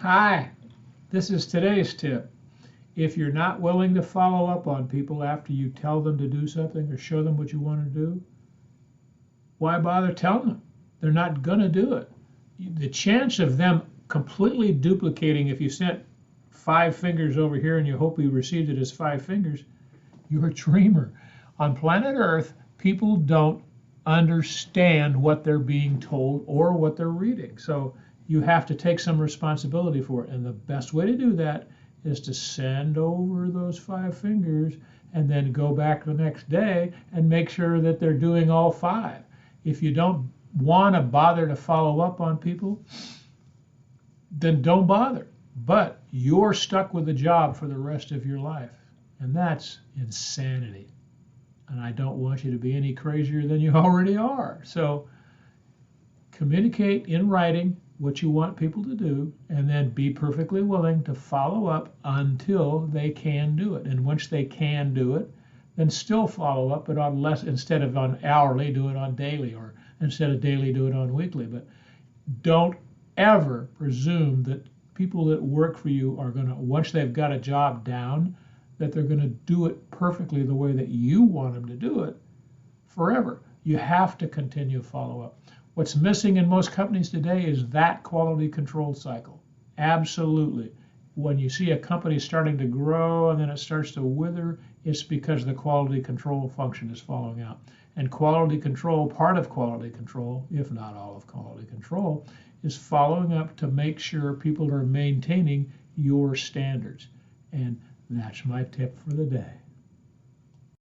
Hi, this is today's tip. If you're not willing to follow up on people after you tell them to do something or show them what you want to do, why bother telling them? They're not going to do it. The chance of them completely duplicating, if you sent 5 fingers over here and you hope he received it as 5 fingers, you're a dreamer. On planet Earth, people don't understand what they're being told or what they're reading. So you have to take some responsibility for it. And the best way to do that is to send over those 5 fingers and then go back the next day and make sure that they're doing all 5. If you don't want to bother to follow up on people, then don't bother. But you're stuck with the job for the rest of your life. And that's insanity. And I don't want you to be any crazier than you already are. So communicate in writing what you want people to do, and then be perfectly willing to follow up until they can do it. And once they can do it, then still follow up, but on less, instead of on hourly, do it on daily, or instead of daily, do it on weekly. But don't ever presume that people that work for you are going to, once they've got a job down, that they're going to do it perfectly the way that you want them to do it forever. You have to continue follow up. What's missing in most companies today is that quality control cycle. Absolutely. When you see a company starting to grow and then it starts to wither, it's because the quality control function is falling out. And quality control, part of quality control, if not all of quality control, is following up to make sure people are maintaining your standards. And that's my tip for the day.